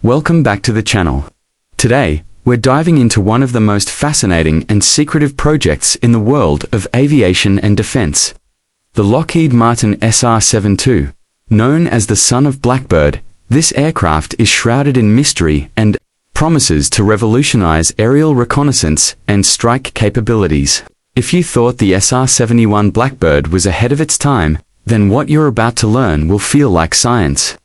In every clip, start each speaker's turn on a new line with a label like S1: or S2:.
S1: welcome back to the channel. Today, we're diving into one of the most fascinating and secretive projects in the world of aviation and defense. The Lockheed Martin SR-72. Known as the son of Blackbird, this aircraft is shrouded in mystery and promises to revolutionize aerial reconnaissance and strike capabilities. If you thought the SR-71 Blackbird was ahead of its time, then what you're about to learn will feel like science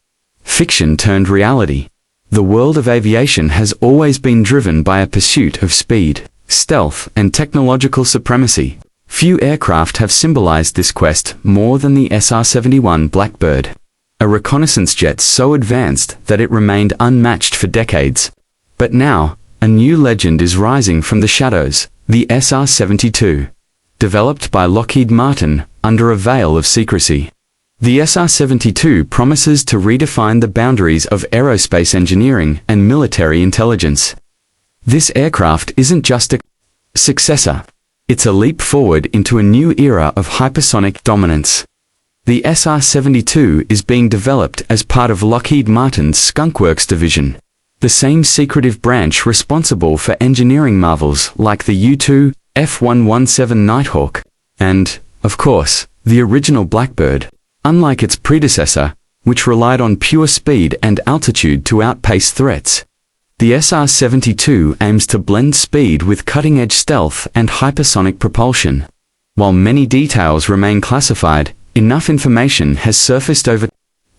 S1: fiction turned reality. The world of aviation has always been driven by a pursuit of speed, stealth, and technological supremacy. Few aircraft have symbolized this quest more than the SR-71 Blackbird, a reconnaissance jet so advanced that it remained unmatched for decades. But now, a new legend is rising from the shadows, the SR-72. Developed by Lockheed Martin under a veil of secrecy. The SR-72 promises to redefine the boundaries of aerospace engineering and military intelligence. This aircraft isn't just a successor. It's a leap forward into a new era of hypersonic dominance. The SR-72 is being developed as part of Lockheed Martin's Skunk Works division, the same secretive branch responsible for engineering marvels like the U-2, F-117 Nighthawk, and, of course, the original Blackbird. Unlike its predecessor, which relied on pure speed and altitude to outpace threats, the SR-72 aims to blend speed with cutting-edge stealth and hypersonic propulsion. While many details remain classified, enough information has surfaced over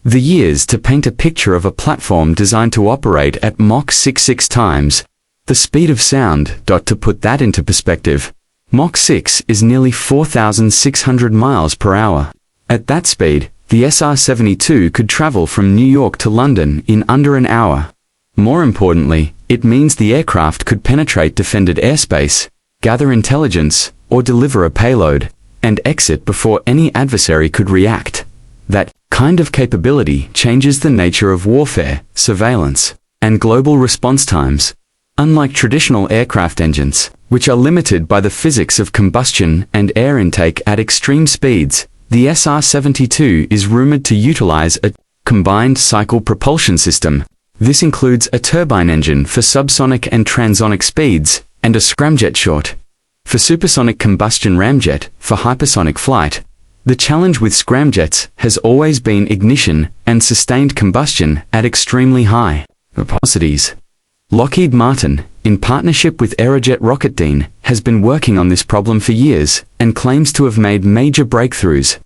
S1: the years to paint a picture of a platform designed to operate at Mach 6 times the speed of sound. To put that into perspective, Mach 6 is nearly 4,600 miles per hour. At that speed, the SR-72 could travel from New York to London in under an hour. More importantly, it means the aircraft could penetrate defended airspace, gather intelligence, or deliver a payload, and exit before any adversary could react. That kind of capability changes the nature of warfare, surveillance, and global response times. Unlike traditional aircraft engines, which are limited by the physics of combustion and air intake at extreme speeds, the SR-72 is rumored to utilize a combined cycle propulsion system. This includes a turbine engine for subsonic and transonic speeds, and a scramjet short for supersonic combustion ramjet for hypersonic flight. The challenge with scramjets has always been ignition and sustained combustion at extremely high velocities. Lockheed Martin, in partnership with Aerojet Rocketdyne, has been working on this problem for years and claims to have made major breakthroughs.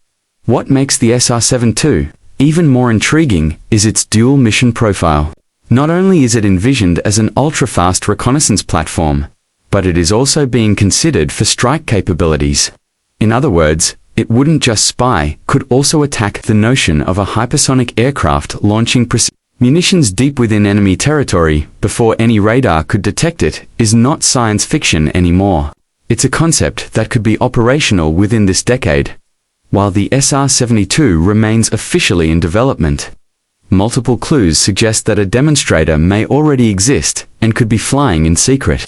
S1: What makes the SR-72 even more intriguing is its dual mission profile. Not only is it envisioned as an ultra-fast reconnaissance platform, but it is also being considered for strike capabilities. In other words, it wouldn't just spy, could also attack. The notion of a hypersonic aircraft launching munitions deep within enemy territory before any radar could detect it is not science fiction anymore. It's a concept that could be operational within this decade. While the SR-72 remains officially in development, multiple clues suggest that a demonstrator may already exist and could be flying in secret.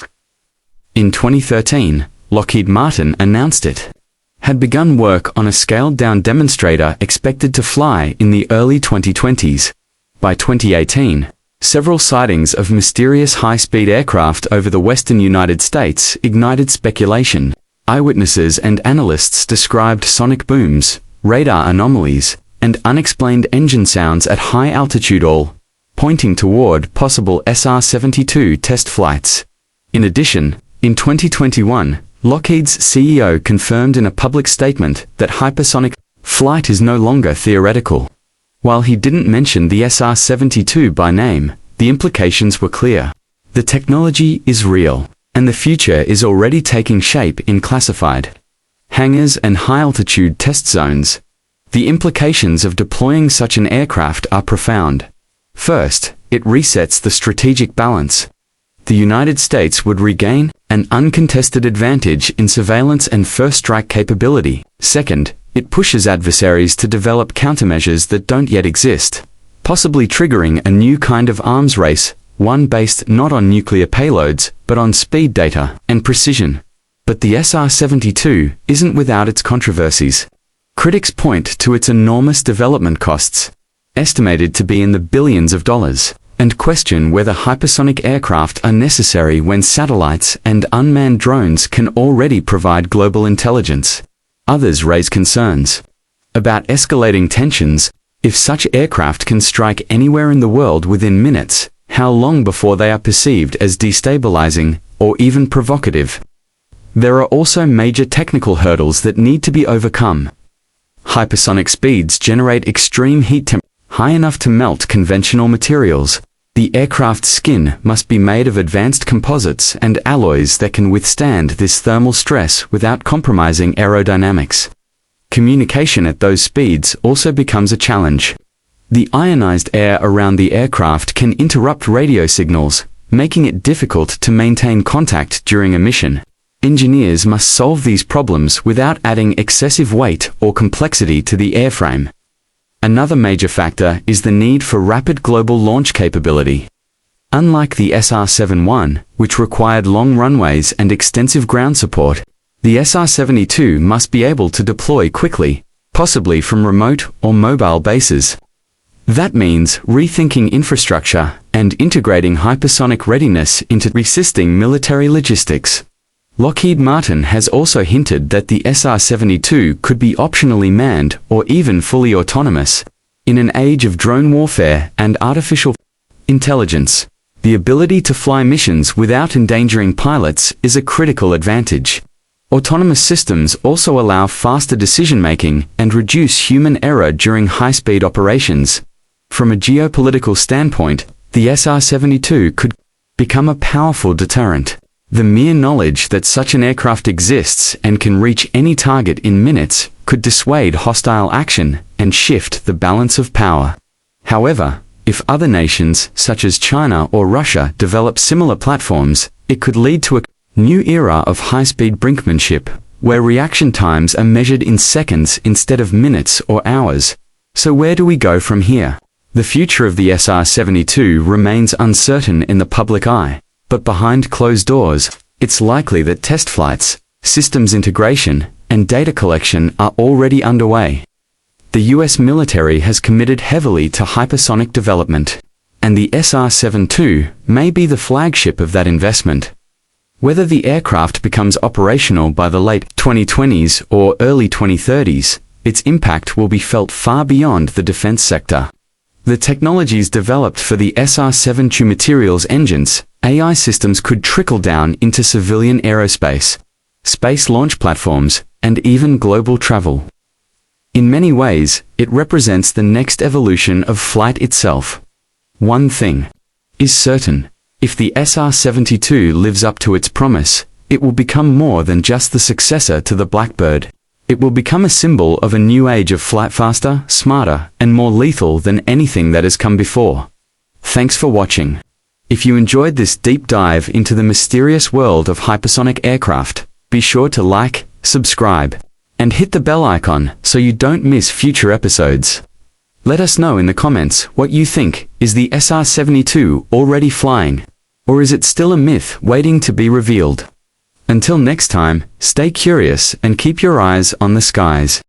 S1: In 2013, Lockheed Martin announced it had begun work on a scaled-down demonstrator expected to fly in the early 2020s. By 2018, several sightings of mysterious high-speed aircraft over the western United States ignited speculation. Eyewitnesses and analysts described sonic booms, radar anomalies, and unexplained engine sounds at high altitude, all pointing toward possible SR-72 test flights. In addition, in 2021, Lockheed's CEO confirmed in a public statement that hypersonic flight is no longer theoretical. While he didn't mention the SR-72 by name, the implications were clear. The technology is real, and the future is already taking shape in classified hangars and high-altitude test zones. The implications of deploying such an aircraft are profound. First, it resets the strategic balance. The United States would regain an uncontested advantage in surveillance and first strike capability. Second, it pushes adversaries to develop countermeasures that don't yet exist, possibly triggering a new kind of arms race, one based not on nuclear payloads, but on speed data and precision. But the SR-72 isn't without its controversies. Critics point to its enormous development costs, estimated to be in the billions of dollars. and question whether hypersonic aircraft are necessary when satellites and unmanned drones can already provide global intelligence. Others raise concerns about escalating tensions. If such aircraft can strike anywhere in the world within minutes, how long before they are perceived as destabilizing or even provocative? There are also major technical hurdles that need to be overcome. Hypersonic speeds generate extreme heat temperatures high enough to melt conventional materials. The aircraft's skin must be made of advanced composites and alloys that can withstand this thermal stress without compromising aerodynamics. Communication at those speeds also becomes a challenge. The ionized air around the aircraft can interrupt radio signals, making it difficult to maintain contact during a mission. Engineers must solve these problems without adding excessive weight or complexity to the airframe. Another major factor is the need for rapid global launch capability. Unlike the SR-71, which required long runways and extensive ground support, the SR-72 must be able to deploy quickly, possibly from remote or mobile bases. That means rethinking infrastructure and integrating hypersonic readiness into resisting military logistics. Lockheed Martin has also hinted that the SR-72 could be optionally manned or even fully autonomous. In an age of drone warfare and artificial intelligence, the ability to fly missions without endangering pilots is a critical advantage. Autonomous systems also allow faster decision-making and reduce human error during high-speed operations. From a geopolitical standpoint, the SR-72 could become a powerful deterrent. The mere knowledge that such an aircraft exists and can reach any target in minutes could dissuade hostile action and shift the balance of power. However, if other nations, such as China or Russia, develop similar platforms, it could lead to a new era of high-speed brinkmanship, where reaction times are measured in seconds instead of minutes or hours. So where do we go from here? The future of the SR-72 remains uncertain in the public eye. But behind closed doors, it's likely that test flights, systems integration, and data collection are already underway. The US military has committed heavily to hypersonic development, and the SR-72 may be the flagship of that investment. Whether the aircraft becomes operational by the late 2020s or early 2030s, its impact will be felt far beyond the defense sector. The technologies developed for the SR-72 materials engines, AI systems could trickle down into civilian aerospace, space launch platforms, and even global travel. In many ways, it represents the next evolution of flight itself. One thing is certain: if the SR-72 lives up to its promise, it will become more than just the successor to the Blackbird. It will become a symbol of a new age of flight faster, smarter, and more lethal than anything that has come before. Thanks for watching. If you enjoyed this deep dive into the mysterious world of hypersonic aircraft, be sure to like, subscribe, and hit the bell icon so you don't miss future episodes. Let us know in the comments what you think. Is the SR-72 already flying? Or is it still a myth waiting to be revealed? Until next time, stay curious and keep your eyes on the skies.